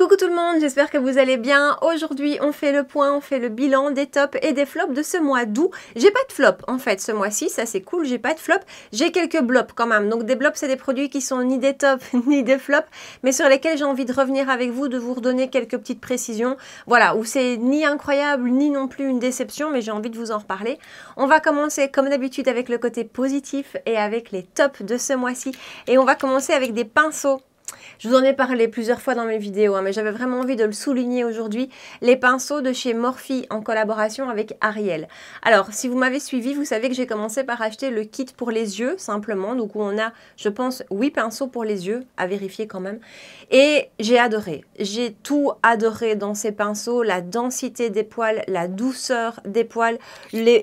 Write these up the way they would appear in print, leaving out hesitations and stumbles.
Coucou tout le monde, j'espère que vous allez bien. Aujourd'hui, on fait le point, on fait le bilan des tops et des flops de ce mois d'août. J'ai pas de flop en fait ce mois-ci, ça c'est cool, j'ai pas de flop. J'ai quelques blops quand même. Donc des blops, c'est des produits qui sont ni des tops ni des flops, mais sur lesquels j'ai envie de revenir avec vous, de vous redonner quelques petites précisions. Voilà, où c'est ni incroyable, ni non plus une déception, mais j'ai envie de vous en reparler. On va commencer comme d'habitude avec le côté positif et avec les tops de ce mois-ci. Et on va commencer avec des pinceaux. Je vous en ai parlé plusieurs fois dans mes vidéos, mais j'avais vraiment envie de le souligner aujourd'hui. Les pinceaux de chez Morphe en collaboration avec Ariel. Alors, si vous m'avez suivi, vous savez que j'ai commencé par acheter le kit pour les yeux, simplement. Donc, où on a, je pense, 8 pinceaux pour les yeux, à vérifier quand même. Et j'ai adoré. J'ai tout adoré dans ces pinceaux. La densité des poils, la douceur des poils.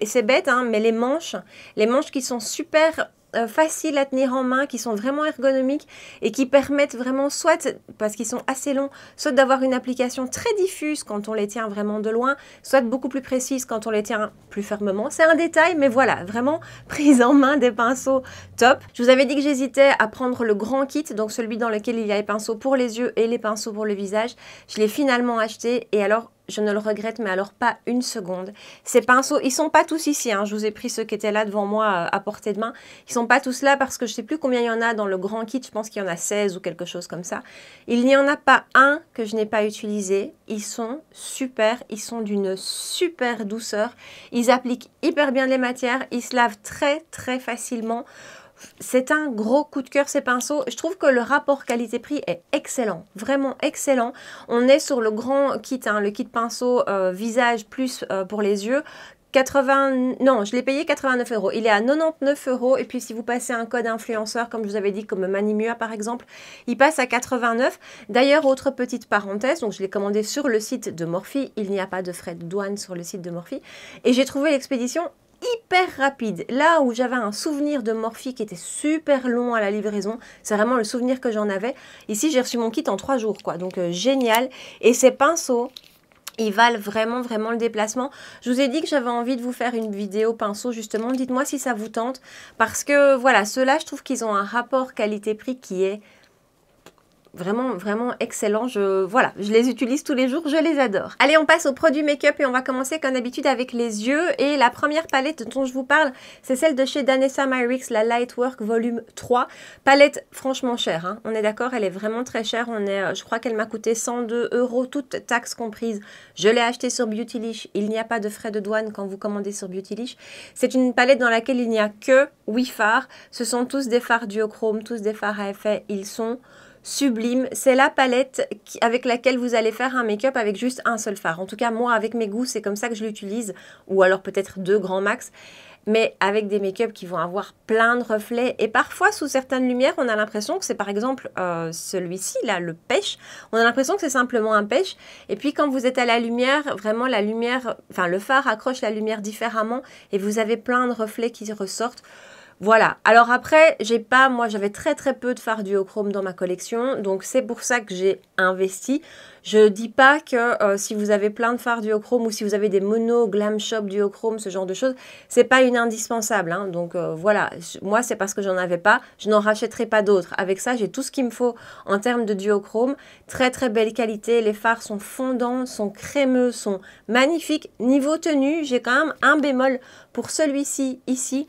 C'est bête, hein, mais les manches qui sont super faciles à tenir en main, qui sont vraiment ergonomiques et qui permettent vraiment soit, parce qu'ils sont assez longs, soit d'avoir une application très diffuse quand on les tient vraiment de loin, soit beaucoup plus précise quand on les tient plus fermement. C'est un détail, mais voilà, vraiment prise en main des pinceaux top. Je vous avais dit que j'hésitais à prendre le grand kit, donc celui dans lequel il y a les pinceaux pour les yeux et les pinceaux pour le visage. Je l'ai finalement acheté et alors je ne le regrette, mais alors pas une seconde. Ces pinceaux, ils sont pas tous ici, hein. Je vous ai pris ceux qui étaient là devant moi à portée de main. Ils sont pas tous là parce que je sais plus combien il y en a dans le grand kit. Je pense qu'il y en a 16 ou quelque chose comme ça. Il n'y en a pas un que je n'ai pas utilisé. Ils sont super, ils sont d'une super douceur. Ils appliquent hyper bien les matières. Ils se lavent très très facilement. C'est un gros coup de cœur ces pinceaux. Je trouve que le rapport qualité-prix est excellent, vraiment excellent. On est sur le grand kit, hein, le kit pinceau visage plus pour les yeux. Non, je l'ai payé 89 €. Il est à 99 € et puis si vous passez un code influenceur, comme je vous avais dit, comme Manimua par exemple, il passe à 89. D'ailleurs, autre petite parenthèse, donc je l'ai commandé sur le site de Morphe. Il n'y a pas de frais de douane sur le site de Morphe. Et j'ai trouvé l'expédition hyper rapide. Là où j'avais un souvenir de Morphe qui était super long à la livraison, c'est vraiment le souvenir que j'en avais. Ici, j'ai reçu mon kit en 3 jours, quoi. Donc, génial. Et ces pinceaux, ils valent vraiment, vraiment le déplacement. Je vous ai dit que j'avais envie de vous faire une vidéo pinceau, justement. Dites-moi si ça vous tente. Parce que, voilà, ceux-là, je trouve qu'ils ont un rapport qualité-prix qui est vraiment, vraiment excellent. Voilà, je les utilise tous les jours, je les adore. Allez, on passe aux produits make-up et on va commencer comme d'habitude avec les yeux. Et la première palette dont je vous parle, c'est celle de chez Danessa Myricks, la Lightwork Volume 3. Palette franchement chère, hein. On est d'accord, elle est vraiment très chère. Je crois qu'elle m'a coûté 102 €, toutes taxes comprises. Je l'ai achetée sur Beautylish. Il n'y a pas de frais de douane quand vous commandez sur Beautylish. C'est une palette dans laquelle il n'y a que 8 fards. Ce sont tous des fards duochrome, tous des fards à effet. Ils sont sublime. C'est la palette avec laquelle vous allez faire un make-up avec juste un seul fard. En tout cas, moi, avec mes goûts, c'est comme ça que je l'utilise. Ou alors peut-être 2 grands max. Mais avec des make-up qui vont avoir plein de reflets. Et parfois, sous certaines lumières, on a l'impression que c'est par exemple celui-ci, là, le pêche. On a l'impression que c'est simplement un pêche. Et puis, quand vous êtes à la lumière, vraiment la lumière, enfin le phare accroche la lumière différemment. Et vous avez plein de reflets qui ressortent. Voilà, alors après, moi j'avais très très peu de fards duochrome dans ma collection, donc c'est pour ça que j'ai investi. Je dis pas que si vous avez plein de fards duochrome ou si vous avez des mono Glam Shop duochrome, ce genre de choses, c'est pas une indispensable, hein. Donc voilà, moi c'est parce que j'en avais pas, je n'en rachèterai pas d'autres. Avec ça, j'ai tout ce qu'il me faut en termes de duochrome, très très belle qualité, les fards sont fondants, sont crémeux, sont magnifiques. Niveau tenue, j'ai quand même un bémol pour celui-ci ici,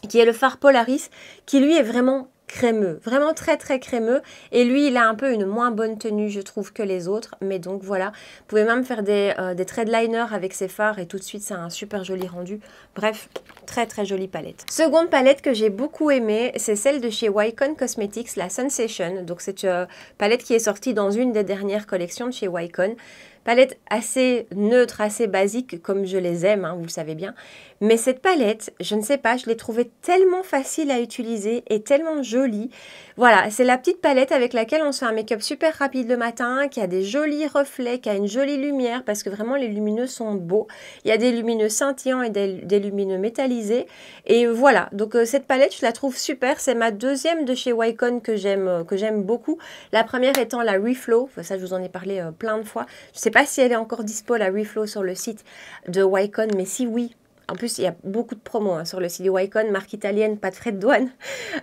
qui est le fard Polaris, qui lui est vraiment crémeux, vraiment très très crémeux, et lui il a un peu une moins bonne tenue je trouve que les autres, mais donc voilà, vous pouvez même faire des thread liners avec ces fards et tout de suite c'est un super joli rendu. Bref, très très jolie palette. Seconde palette que j'ai beaucoup aimée, c'est celle de chez Wycon Cosmetics, la Sensation. Donc c'est une palette qui est sortie dans une des dernières collections de chez Wycon. Palette assez neutre, assez basique, comme je les aime, hein, vous le savez bien. Mais cette palette, je ne sais pas, je l'ai trouvée tellement facile à utiliser et tellement jolie. Voilà, c'est la petite palette avec laquelle on se fait un make-up super rapide le matin, qui a des jolis reflets, qui a une jolie lumière, parce que vraiment les lumineux sont beaux. Il y a des lumineux scintillants et des lumineux métallisés. Et voilà, donc cette palette, je la trouve super. C'est ma deuxième de chez Wycon que j'aime beaucoup. La première étant la Reflow, ça je vous en ai parlé plein de fois. Je ne sais pas si elle est encore dispo, la Reflow, sur le site de Wycon, mais si oui, En plus, il y a beaucoup de promos hein, sur le site Wacom, marque italienne, pas de frais de douane.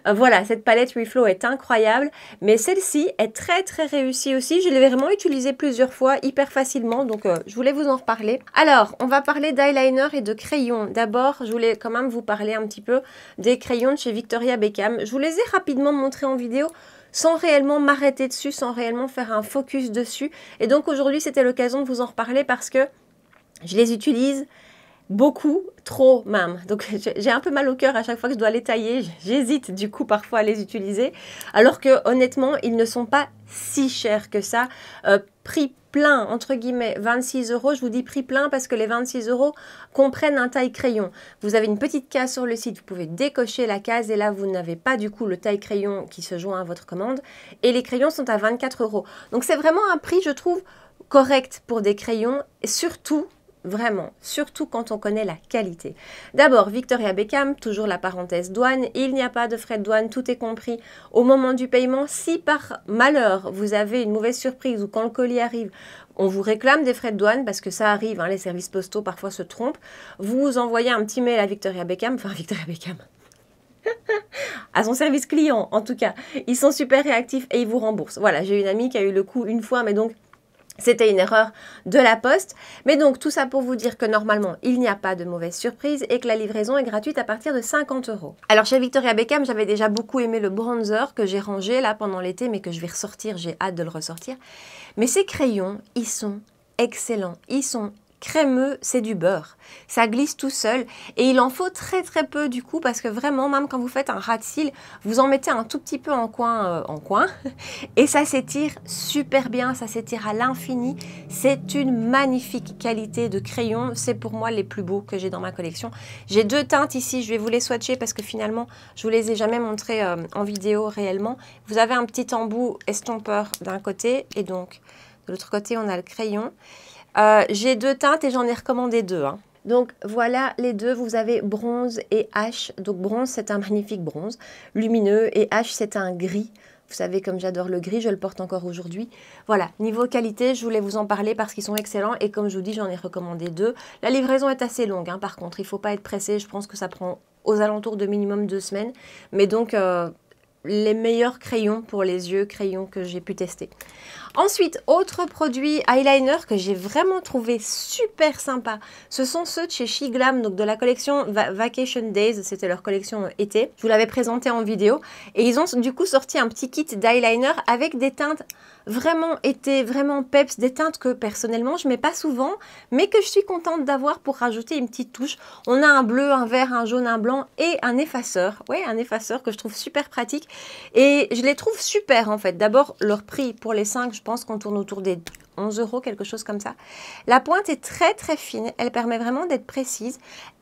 Voilà, cette palette Reflow est incroyable. Mais celle-ci est très très réussie aussi. Je l'ai vraiment utilisée plusieurs fois, hyper facilement. Donc, je voulais vous en reparler. Alors, on va parler d'eyeliner et de crayons. D'abord, je voulais quand même vous parler un petit peu des crayons de chez Victoria Beckham. Je vous les ai rapidement montrés en vidéo, sans réellement m'arrêter dessus, sans réellement faire un focus dessus. Et donc, aujourd'hui, c'était l'occasion de vous en reparler parce que je les utilise beaucoup, trop même. Donc j'ai un peu mal au cœur à chaque fois que je dois les tailler. J'hésite du coup parfois à les utiliser. Alors que honnêtement, ils ne sont pas si chers que ça. Prix plein, entre guillemets, 26 €. Je vous dis prix plein parce que les 26 € comprennent un taille crayon. Vous avez une petite case sur le site, vous pouvez décocher la case et là vous n'avez pas du coup le taille crayon qui se joint à votre commande. Et les crayons sont à 24 €. Donc c'est vraiment un prix, je trouve, correct pour des crayons et surtout, vraiment, surtout quand on connaît la qualité. D'abord, Victoria Beckham, toujours la parenthèse douane, il n'y a pas de frais de douane, tout est compris au moment du paiement. Si par malheur, vous avez une mauvaise surprise ou quand le colis arrive, on vous réclame des frais de douane parce que ça arrive, hein, les services postaux parfois se trompent, vous envoyez un petit mail à Victoria Beckham, enfin Victoria Beckham, à son service client en tout cas, ils sont super réactifs et ils vous remboursent. Voilà, j'ai une amie qui a eu le coup une fois, mais donc c'était une erreur de la poste. Mais donc, tout ça pour vous dire que normalement, il n'y a pas de mauvaise surprise et que la livraison est gratuite à partir de 50 €. Alors, chez Victoria Beckham, j'avais déjà beaucoup aimé le bronzer que j'ai rangé là pendant l'été, mais que je vais ressortir. J'ai hâte de le ressortir. Mais ces crayons, ils sont excellents. Ils sont crémeux, c'est du beurre. Ça glisse tout seul et il en faut très très peu du coup parce que vraiment, même quand vous faites un ras de cils, vous en mettez un tout petit peu en coin et ça s'étire super bien, ça s'étire à l'infini. C'est une magnifique qualité de crayon. C'est pour moi les plus beaux que j'ai dans ma collection. J'ai deux teintes ici, je vais vous les swatcher parce que finalement, je vous les ai jamais montrés en vidéo réellement. Vous avez un petit embout estompeur d'un côté et donc de l'autre côté, on a le crayon. J'ai deux teintes et j'en ai recommandé deux. Hein. Donc voilà les deux, vous avez bronze et H. Donc bronze, c'est un magnifique bronze lumineux et H, c'est un gris. Vous savez comme j'adore le gris, je le porte encore aujourd'hui. Voilà, niveau qualité, je voulais vous en parler parce qu'ils sont excellents et comme je vous dis, j'en ai recommandé deux. La livraison est assez longue, hein, par contre, il ne faut pas être pressé. Je pense que ça prend aux alentours de minimum 2 semaines. Mais donc, les meilleurs crayons pour les yeux, crayons que j'ai pu tester. Ensuite, autre produit eyeliner que j'ai vraiment trouvé super sympa, ce sont ceux de chez She Glam, donc de la collection Vacation Days, c'était leur collection été. Je vous l'avais présenté en vidéo et ils ont du coup sorti un petit kit d'eyeliner avec des teintes vraiment été, vraiment peps, des teintes que personnellement je mets pas souvent, mais que je suis contente d'avoir pour rajouter une petite touche. On a un bleu, un vert, un jaune, un blanc et un effaceur. Ouais, un effaceur que je trouve super pratique et je les trouve super en fait. D'abord, leur prix pour les 5, je pense qu'on tourne autour des 11 €, quelque chose comme ça. La pointe est très très fine, elle permet vraiment d'être précise.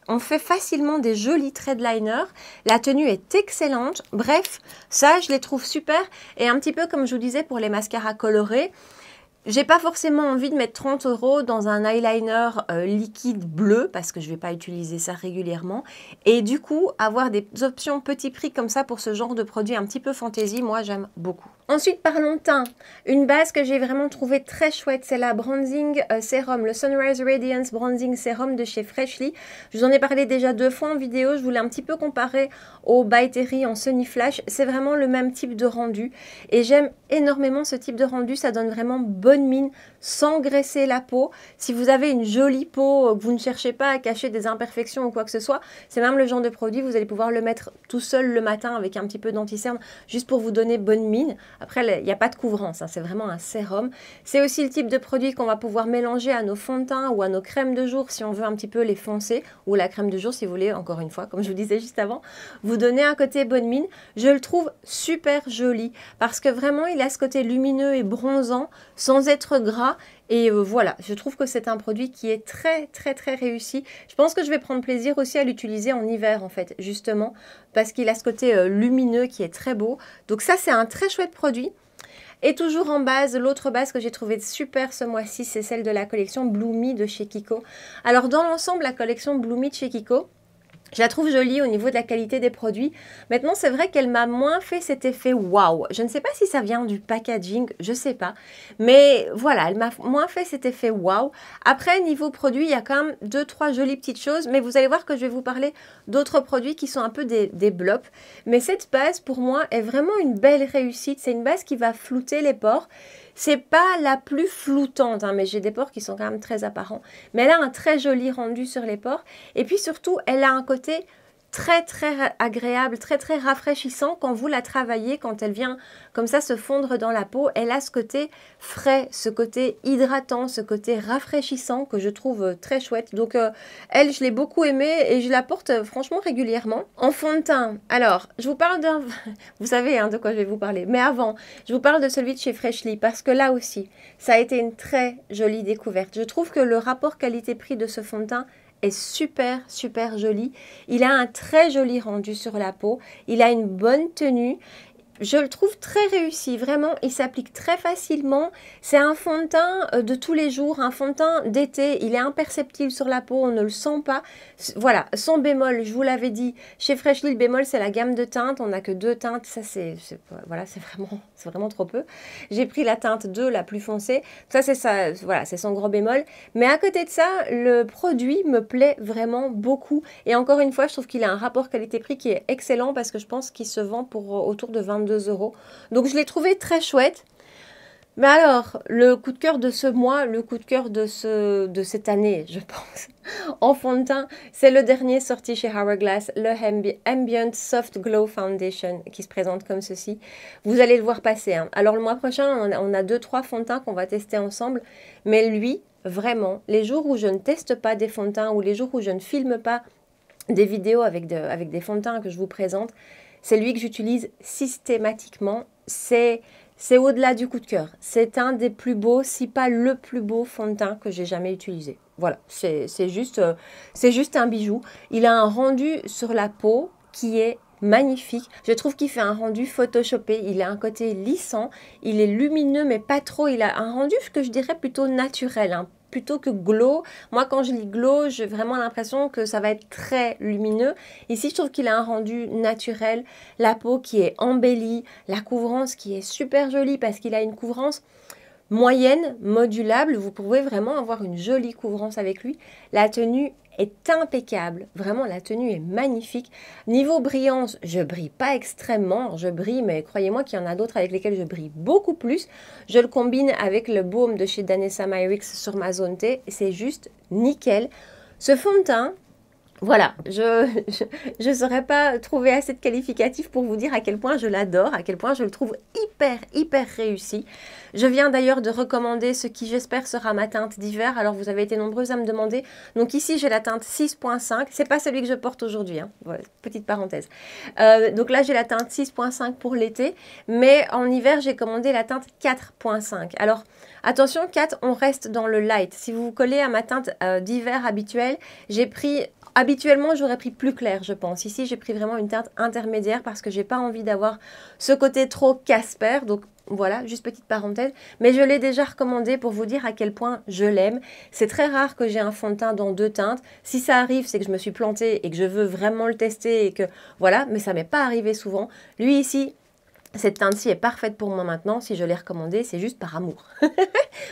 On fait facilement des jolis traits de liner. La tenue est excellente. Bref, ça, je les trouve super. Et un petit peu comme je vous disais pour les mascaras colorés, j'ai pas forcément envie de mettre 30 € dans un eyeliner liquide bleu parce que je vais pas utiliser ça régulièrement. Et du coup, avoir des options petit prix comme ça pour ce genre de produit un petit peu fantaisie, moi j'aime beaucoup. Ensuite, parlons teint. Une base que j'ai vraiment trouvé très chouette, c'est la Bronzing Serum, le Sunrise Radiance Bronzing Serum de chez Freshly. Je vous en ai parlé déjà 2 fois en vidéo, je voulais un petit peu comparer au By Terry en Sunny Flash. C'est vraiment le même type de rendu et j'aime énormément ce type de rendu, ça donne vraiment bonne mine sans graisser la peau. Si vous avez une jolie peau, que vous ne cherchez pas à cacher des imperfections ou quoi que ce soit, c'est même le genre de produit, vous allez pouvoir le mettre tout seul le matin avec un petit peu d'anti-cerne juste pour vous donner bonne mine. Après, il n'y a pas de couvrance, hein, c'est vraiment un sérum. C'est aussi le type de produit qu'on va pouvoir mélanger à nos fonds de teint ou à nos crèmes de jour si on veut un petit peu les foncer, ou la crème de jour si vous voulez, encore une fois, comme je vous disais juste avant, vous donner un côté bonne mine. Je le trouve super joli parce que vraiment, il a ce côté lumineux et bronzant sans être gras. Et voilà, je trouve que c'est un produit qui est très très très réussi. Je pense que je vais prendre plaisir aussi à l'utiliser en hiver en fait, justement, parce qu'il a ce côté lumineux qui est très beau. Donc ça, c'est un très chouette produit. Et toujours en base, l'autre base que j'ai trouvé super ce mois-ci, c'est celle de la collection Bloomy de chez Kiko. Alors dans l'ensemble, la collection Bloomy de chez Kiko, Je la trouve jolie au niveau de la qualité des produits. Maintenant, c'est vrai qu'elle m'a moins fait cet effet waouh. Je ne sais pas si ça vient du packaging, je ne sais pas. Mais voilà, elle m'a moins fait cet effet waouh. Après, niveau produit, il y a quand même 2-3 jolies petites choses. Mais vous allez voir que je vais vous parler d'autres produits qui sont un peu des blops. Mais cette base, pour moi, est vraiment une belle réussite. C'est une base qui va flouter les pores. C'est pas la plus floutante, hein, mais j'ai des pores qui sont quand même très apparents. Mais elle a un très joli rendu sur les pores. Et puis surtout, elle a un côté très agréable, très rafraîchissant quand vous la travaillez, quand elle vient comme ça se fondre dans la peau. Elle a ce côté frais, ce côté hydratant, ce côté rafraîchissant que je trouve très chouette. Donc elle, je l'ai beaucoup aimée et je la porte franchement régulièrement. En fond de teint, alors je vous parle d'un... vous savez hein, de quoi je vais vous parler. Mais avant, je vous parle de celui de chez Freshly parce que là aussi, ça a été une très jolie découverte. Je trouve que le rapport qualité-prix de ce fond de teint est super joli. Il a un très joli rendu sur la peau. Il a une bonne tenue. Je le trouve très réussi, vraiment, il s'applique très facilement. C'est un fond de teint de tous les jours, un fond de teint d'été. Il est imperceptible sur la peau, on ne le sent pas. Voilà, son bémol, je vous l'avais dit, chez Freshly, le bémol, c'est la gamme de teintes. On n'a que 2 teintes, ça voilà, c'est vraiment trop peu. J'ai pris la teinte 2, la plus foncée. Ça, c'est ça, voilà, c'est son gros bémol. Mais à côté de ça, le produit me plaît vraiment beaucoup. Et encore une fois, je trouve qu'il a un rapport qualité-prix qui est excellent parce que je pense qu'il se vend pour autour de 22 €. Donc je l'ai trouvé très chouette. Mais alors, le coup de cœur de ce mois, le coup de cœur de cette année, je pense, en fond de teint, c'est le dernier sorti chez Hourglass, le Ambient Soft Glow Foundation, qui se présente comme ceci. Vous allez le voir passer. Hein. Alors le mois prochain, on a 2-3 fonds de teint qu'on va tester ensemble. Mais lui, vraiment, les jours où je ne teste pas des fonds de teint, ou les jours où je ne filme pas des vidéos avec des fonds de teint que je vous présente, c'est lui que j'utilise systématiquement. C'est au-delà du coup de cœur. C'est un des plus beaux, si pas le plus beau fond de teint que j'ai jamais utilisé. Voilà, c'est juste un bijou. Il a un rendu sur la peau qui est magnifique. Je trouve qu'il fait un rendu photoshopé. Il a un côté lissant. Il est lumineux, mais pas trop. Il a un rendu que je dirais plutôt naturel, hein, plutôt que glow. Moi, quand je lis glow, j'ai vraiment l'impression que ça va être très lumineux. Ici, je trouve qu'il a un rendu naturel. La peau qui est embellie. La couvrance qui est super jolie parce qu'il a une couvrance moyenne, modulable. Vous pouvez vraiment avoir une jolie couvrance avec lui. La tenue est impeccable. Vraiment, la tenue est magnifique. Niveau brillance, je brille pas extrêmement. Je brille, mais croyez-moi qu'il y en a d'autres avec lesquels je brille beaucoup plus. Je le combine avec le baume de chez Danessa Myricks sur ma zone T. C'est juste nickel. Ce fond de teint, voilà, je saurais pas trouver assez de qualificatifs pour vous dire à quel point je l'adore, à quel point je le trouve hyper réussi. Je viens d'ailleurs de recommander ce qui j'espère sera ma teinte d'hiver. Alors vous avez été nombreuses à me demander. Donc ici j'ai la teinte 6.5. C'est pas celui que je porte aujourd'hui, hein. Voilà, petite parenthèse. Donc là j'ai la teinte 6.5 pour l'été, mais en hiver j'ai commandé la teinte 4.5. Alors attention, 4, on reste dans le light. Si vous vous collez à ma teinte d'hiver habituelle, j'ai pris... Habituellement, j'aurais pris plus clair, je pense. Ici, j'ai pris vraiment une teinte intermédiaire parce que j'ai pas envie d'avoir ce côté trop Casper. Donc voilà, juste petite parenthèse. Mais je l'ai déjà recommandé pour vous dire à quel point je l'aime. C'est très rare que j'ai un fond de teint dans 2 teintes. Si ça arrive, c'est que je me suis plantée et que je veux vraiment le tester et que voilà. Mais ça m'est pas arrivé souvent. Lui ici... Cette teinte-ci est parfaite pour moi maintenant. Si je l'ai recommandée, c'est juste par amour.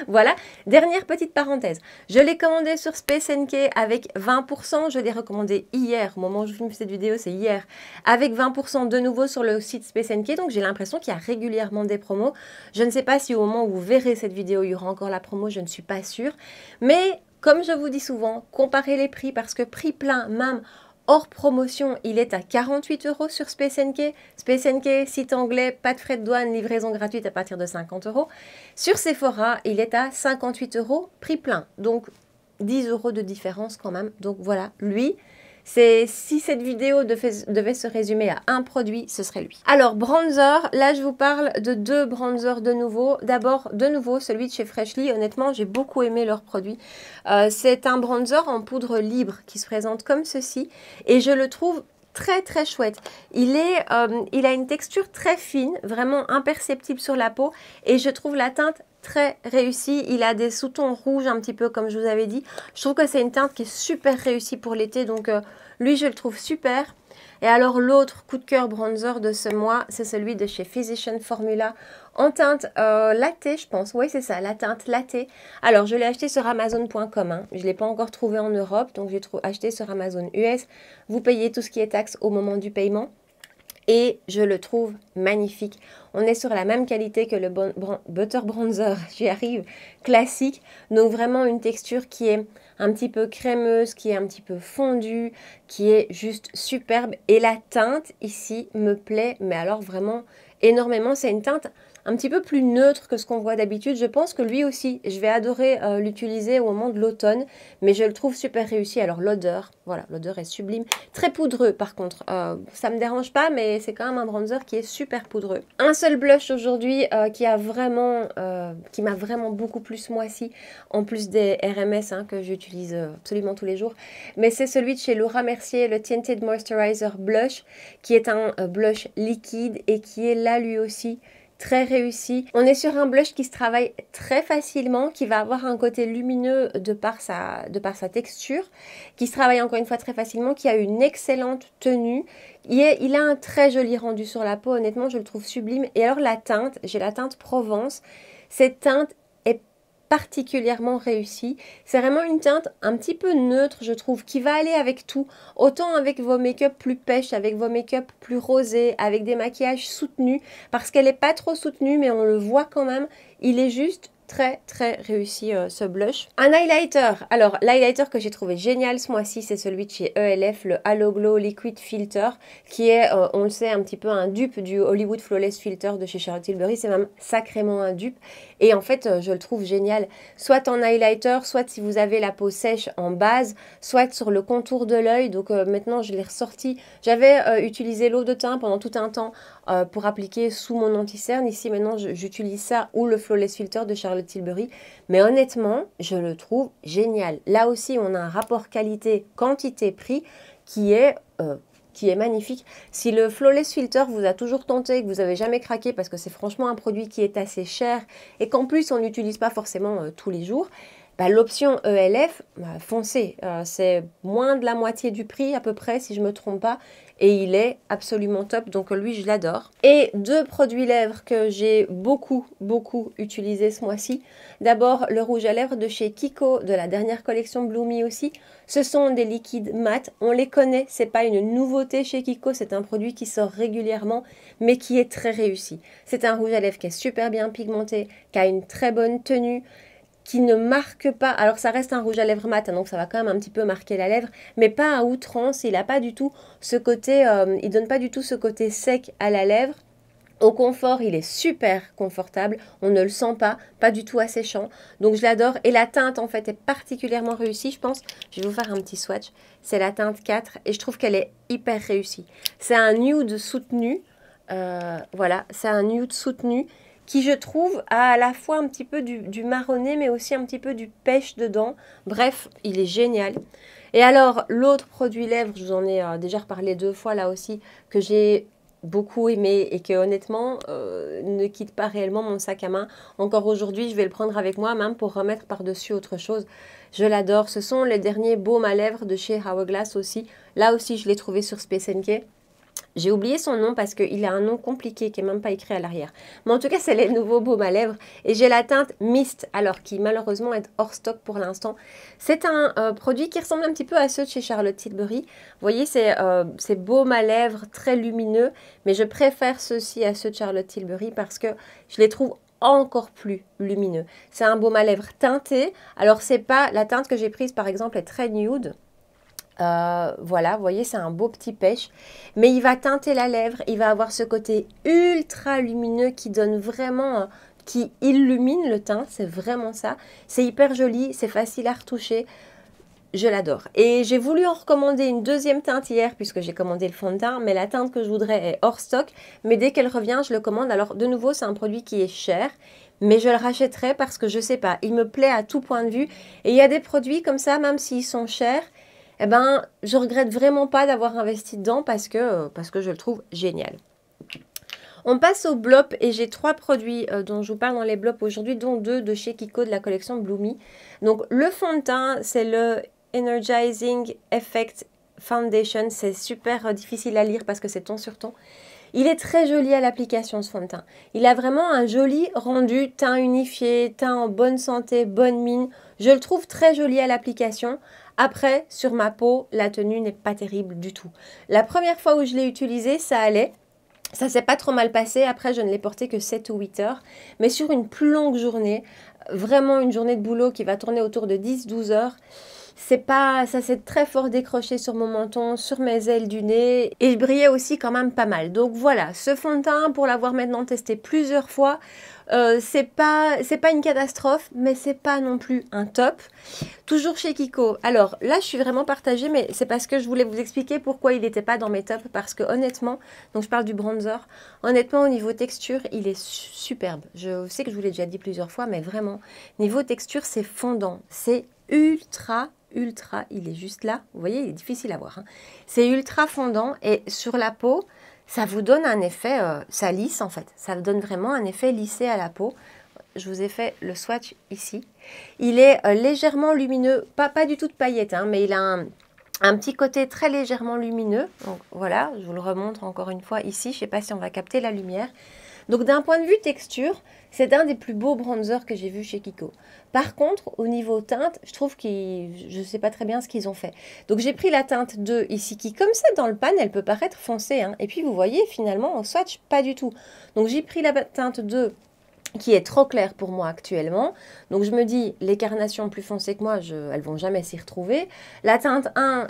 Voilà. Dernière petite parenthèse. Je l'ai commandé sur Space NK avec 20%. Je l'ai recommandé hier. Au moment où je filme cette vidéo, c'est hier. Avec 20% de nouveau sur le site Space NK. Donc, j'ai l'impression qu'il y a régulièrement des promos. Je ne sais pas si au moment où vous verrez cette vidéo, il y aura encore la promo. Je ne suis pas sûre. Mais, comme je vous dis souvent, comparez les prix parce que prix plein, même... hors promotion, il est à 48 € sur Space NK. Space NK, site anglais, pas de frais de douane, livraison gratuite à partir de 50 €. Sur Sephora, il est à 58 €, prix plein. Donc, 10 € de différence quand même. Donc voilà, lui... Si cette vidéo devait se résumer à un produit, ce serait lui. Alors, bronzer, là je vous parle de 2 bronzers de nouveau. D'abord, de nouveau, celui de chez Freshly. Honnêtement, j'ai beaucoup aimé leur produit. C'est un bronzer en poudre libre qui se présente comme ceci. Et je le trouve très chouette. Il a une texture très fine, vraiment imperceptible sur la peau. Et je trouve la teinte très réussi. Il a des sous-tons rouges un petit peu comme je vous avais dit. Je trouve que c'est une teinte qui est super réussie pour l'été. Donc lui, je le trouve super. Et alors l'autre coup de cœur bronzer de ce mois, c'est celui de chez Physician Formula en teinte latte, je pense. Oui, c'est ça, la teinte latte. Alors, je l'ai acheté sur Amazon.com. Hein. Je ne l'ai pas encore trouvé en Europe, donc j'ai acheté sur Amazon US. Vous payez tout ce qui est taxe au moment du paiement. Et je le trouve magnifique. On est sur la même qualité que le Butter Bronzer, j'y arrive, classique. Donc vraiment une texture qui est un petit peu crémeuse, qui est un petit peu fondue, qui est juste superbe. Et la teinte ici me plaît, mais alors vraiment énormément. C'est une teinte un petit peu plus neutre que ce qu'on voit d'habitude. Je pense que lui aussi, je vais adorer l'utiliser au moment de l'automne, mais je le trouve super réussi. Alors l'odeur, voilà, l'odeur est sublime. Très poudreux par contre, ça me dérange pas, mais c'est quand même un bronzer qui est super poudreux. Un seul blush aujourd'hui qui m'a vraiment beaucoup plu ce mois-ci, en plus des RMS hein, que j'utilise absolument tous les jours, mais c'est celui de chez Laura Mercier, le Tinted Moisturizer Blush, qui est un blush liquide et qui est là lui aussi très réussi. On est sur un blush qui se travaille très facilement, qui va avoir un côté lumineux de par sa texture, qui se travaille encore une fois très facilement, qui a une excellente tenue. Il a un très joli rendu sur la peau, honnêtement je le trouve sublime. Et alors la teinte, j'ai la teinte Provence. Cette teinte est particulièrement réussie. C'est vraiment une teinte un petit peu neutre, je trouve, qui va aller avec tout. Autant avec vos make-up plus pêche, avec vos make-up plus rosés, avec des maquillages soutenus, parce qu'elle n'est pas trop soutenue, mais on le voit quand même. Il est juste très réussi ce blush. Un highlighter. Alors l'highlighter que j'ai trouvé génial ce mois-ci, c'est celui de chez ELF, le Halo Glow Liquid Filter, qui est, on le sait, un petit peu un dupe du Hollywood Flawless Filter de chez Charlotte Tilbury. C'est même sacrément un dupe. Et en fait, je le trouve génial, soit en highlighter, soit si vous avez la peau sèche en base, soit sur le contour de l'œil. Donc maintenant, je l'ai ressorti. J'avais utilisé l'eau de teint pendant tout un temps pour appliquer sous mon anti-cerne. Ici, maintenant, j'utilise ça ou le Flawless Filter de Charlotte Tilbury. Mais honnêtement, je le trouve génial. Là aussi, on a un rapport qualité-quantité-prix qui est magnifique. Si le Flawless Filter vous a toujours tenté et que vous n'avez jamais craqué parce que c'est franchement un produit qui est assez cher et qu'en plus on n'utilise pas forcément tous les jours, bah, l'option ELF, foncez, c'est moins de la moitié du prix à peu près si je ne me trompe pas et il est absolument top, donc lui je l'adore. Et deux produits lèvres que j'ai beaucoup utilisé ce mois-ci. D'abord le rouge à lèvres de chez Kiko, de la dernière collection Bloomy aussi. Ce sont des liquides mat, on les connaît, c'est pas une nouveauté chez Kiko, c'est un produit qui sort régulièrement mais qui est très réussi. C'est un rouge à lèvres qui est super bien pigmenté, qui a une très bonne tenue, qui ne marque pas, alors ça reste un rouge à lèvres mat, hein, donc ça va quand même un petit peu marquer la lèvre, mais pas à outrance, il n'a pas du tout ce côté, il donne pas du tout ce côté sec à la lèvre. Au confort, il est super confortable, on ne le sent pas du tout asséchant, donc je l'adore. Et la teinte en fait est particulièrement réussie, je pense, je vais vous faire un petit swatch, c'est la teinte 4 et je trouve qu'elle est hyper réussie. C'est un nude soutenu, voilà, c'est un nude soutenu, qui je trouve a à la fois un petit peu du marronné mais aussi un petit peu du pêche dedans. Bref, il est génial. Et alors l'autre produit lèvres, je vous en ai déjà reparlé 2 fois là aussi, que j'ai beaucoup aimé et que honnêtement ne quitte pas réellement mon sac à main. Encore aujourd'hui, je vais le prendre avec moi même pour remettre par-dessus autre chose. Je l'adore. Ce sont les derniers baumes à lèvres de chez Hourglass aussi. Là aussi, je l'ai trouvé sur Space NK. J'ai oublié son nom parce qu'il a un nom compliqué qui n'est même pas écrit à l'arrière. Mais en tout cas, c'est les nouveaux baumes à lèvres. Et j'ai la teinte Mist, alors qui malheureusement est hors stock pour l'instant. C'est un produit qui ressemble un petit peu à ceux de chez Charlotte Tilbury. Vous voyez, c'est baumes à lèvres très lumineux. Mais je préfère ceux-ci à ceux de Charlotte Tilbury parce que je les trouve encore plus lumineux. C'est un baume à lèvres teinté. Alors, c'est pas la teinte que j'ai prise, par exemple, est très nude. Voilà, vous voyez, c'est un beau petit pêche, mais il va teinter la lèvre, il va avoir ce côté ultra lumineux qui donne vraiment, qui illumine le teint, c'est vraiment ça. C'est hyper joli, c'est facile à retoucher, je l'adore. Et j'ai voulu en recommander une deuxième teinte hier, puisque j'ai commandé le fond de teint, mais la teinte que je voudrais est hors stock, mais dès qu'elle revient, je le commande. Alors de nouveau, c'est un produit qui est cher, mais je le rachèterai parce que je sais pas, il me plaît à tout point de vue, et il y a des produits comme ça, même s'ils sont chers, eh ben, je regrette vraiment pas d'avoir investi dedans parce que je le trouve génial. On passe au Blop et j'ai 3 produits dont je vous parle dans les Blops aujourd'hui, dont 2 de chez Kiko de la collection Bloomy. Donc le fond de teint, c'est le Energizing Effect Foundation. C'est super difficile à lire parce que c'est ton sur ton. Il est très joli à l'application, ce fond de teint. Il a vraiment un joli rendu, teint unifié, teint en bonne santé, bonne mine. Je le trouve très joli à l'application. Après, sur ma peau, la tenue n'est pas terrible du tout. La première fois où je l'ai utilisé, ça allait. Ça s'est pas trop mal passé. Après, je ne l'ai porté que 7 ou 8 heures. Mais sur une plus longue journée, vraiment une journée de boulot qui va tourner autour de 10-12 heures, ça s'est très fort décroché sur mon menton, sur mes ailes du nez et je brillais aussi quand même pas mal. Donc voilà, ce fond de teint, pour l'avoir maintenant testé plusieurs fois, c'est pas une catastrophe, mais c'est pas non plus un top. Toujours chez Kiko. Alors là, je suis vraiment partagée, mais c'est parce que je voulais vous expliquer pourquoi il n'était pas dans mes tops, parce que honnêtement, donc je parle du bronzer, honnêtement au niveau texture, il est superbe. Je sais que je vous l'ai déjà dit plusieurs fois, mais vraiment, niveau texture, c'est fondant, c'est ultra, il est juste là, vous voyez, il est difficile à voir, hein. C'est ultra fondant et sur la peau, ça vous donne un effet, ça lisse en fait, ça donne vraiment un effet lissé à la peau. Je vous ai fait le swatch ici. Il est légèrement lumineux, pas du tout de paillettes, hein, mais il a un petit côté très légèrement lumineux. Donc voilà, je vous le remontre encore une fois ici, je ne sais pas si on va capter la lumière. Donc d'un point de vue texture, c'est un des plus beaux bronzers que j'ai vu chez Kiko. Par contre, au niveau teinte, je trouve que je ne sais pas très bien ce qu'ils ont fait. Donc j'ai pris la teinte 2 ici, qui comme ça dans le pan, elle peut paraître foncée, hein. Et puis vous voyez, finalement, au swatch, pas du tout. Donc j'ai pris la teinte 2 qui est trop claire pour moi actuellement. Donc je me dis, les carnations plus foncées que moi, elles vont jamais s'y retrouver. La teinte 1...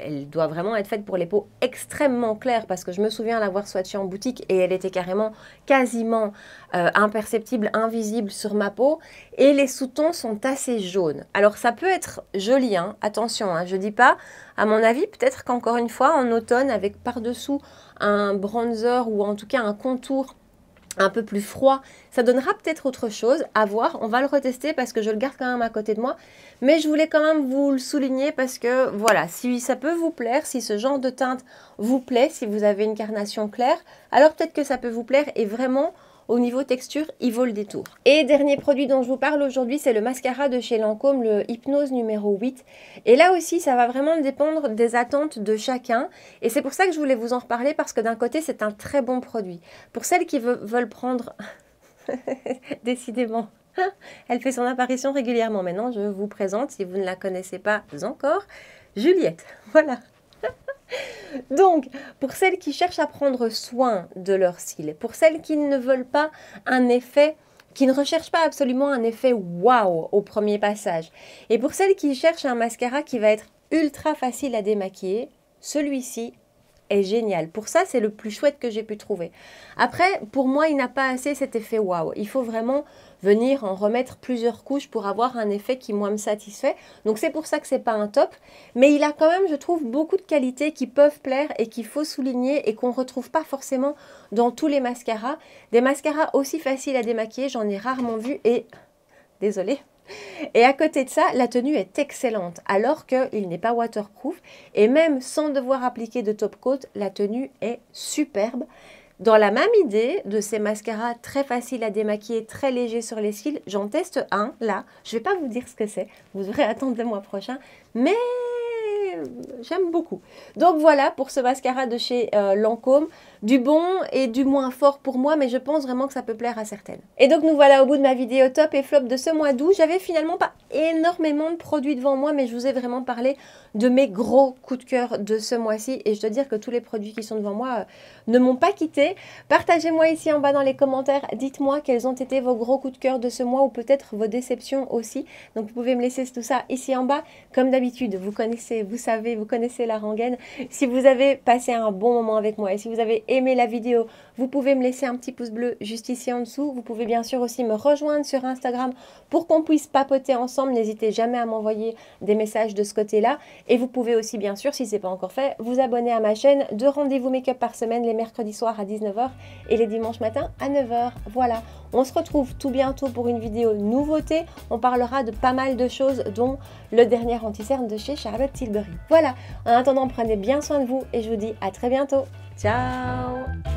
elle doit vraiment être faite pour les peaux extrêmement claires parce que je me souviens l'avoir swatchée en boutique et elle était carrément quasiment imperceptible, invisible sur ma peau et les sous-tons sont assez jaunes. Alors ça peut être joli, hein, attention, hein, je dis pas, à mon avis peut-être qu'encore une fois en automne avec par-dessous un bronzer ou en tout cas un contour un peu plus froid, ça donnera peut-être autre chose, à voir, on va le retester parce que je le garde quand même à côté de moi, mais je voulais quand même vous le souligner parce que voilà, si ça peut vous plaire, si ce genre de teinte vous plaît, si vous avez une carnation claire, alors peut-être que ça peut vous plaire et vraiment au niveau texture, il vaut le détour. Et dernier produit dont je vous parle aujourd'hui, c'est le mascara de chez Lancôme, le Hypnose numéro 8. Et là aussi, ça va vraiment dépendre des attentes de chacun. Et c'est pour ça que je voulais vous en reparler parce que d'un côté, c'est un très bon produit. Pour celles qui veulent prendre... Décidément, elle fait son apparition régulièrement. Maintenant, je vous présente, si vous ne la connaissez pas encore, Juliette. Voilà. Donc, pour celles qui cherchent à prendre soin de leur cils, pour celles qui ne veulent pas un effet, qui ne recherchent pas absolument un effet waouh au premier passage, et pour celles qui cherchent un mascara qui va être ultra facile à démaquiller, celui-ci est génial. Pour ça, c'est le plus chouette que j'ai pu trouver. Après, pour moi, il n'a pas assez cet effet waouh. Il faut vraiment venir en remettre plusieurs couches pour avoir un effet qui, moi, me satisfait. Donc, c'est pour ça que c'est pas un top. Mais il a quand même, je trouve, beaucoup de qualités qui peuvent plaire et qu'il faut souligner et qu'on ne retrouve pas forcément dans tous les mascaras. Des mascaras aussi faciles à démaquiller, j'en ai rarement vu et... Désolée. Et à côté de ça, la tenue est excellente alors qu'il n'est pas waterproof et même sans devoir appliquer de top coat, la tenue est superbe. Dans la même idée de ces mascaras très faciles à démaquiller, très légers sur les cils, j'en teste un là. Je ne vais pas vous dire ce que c'est, vous devrez attendre le mois prochain, mais j'aime beaucoup. Donc voilà pour ce mascara de chez Lancôme, du bon et du moins fort pour moi, mais je pense vraiment que ça peut plaire à certaines. Et donc nous voilà au bout de ma vidéo top et flop de ce mois d'août. J'avais finalement pas énormément de produits devant moi, mais je vous ai vraiment parlé de mes gros coups de cœur de ce mois-ci et je dois dire que tous les produits qui sont devant moi ne m'ont pas quitté. Partagez-moi ici en bas dans les commentaires, dites-moi quels ont été vos gros coups de cœur de ce mois ou peut-être vos déceptions aussi. Donc vous pouvez me laisser tout ça ici en bas. Comme d'habitude, vous connaissez, vous savez, vous connaissez la rengaine. Si vous avez passé un bon moment avec moi et si vous avez aimé la vidéo, vous pouvez me laisser un petit pouce bleu juste ici en dessous. Vous pouvez bien sûr aussi me rejoindre sur Instagram pour qu'on puisse papoter ensemble. N'hésitez jamais à m'envoyer des messages de ce côté-là. Et vous pouvez aussi bien sûr, si ce n'est pas encore fait, vous abonner à ma chaîne de rendez-vous make-up par semaine les mercredis soirs à 19 h et les dimanches matins à 9 h. Voilà, on se retrouve tout bientôt pour une vidéo nouveauté. On parlera de pas mal de choses dont le dernier anti-cerne de chez Charlotte Tilbury. Voilà, en attendant, prenez bien soin de vous et je vous dis à très bientôt. Ciao!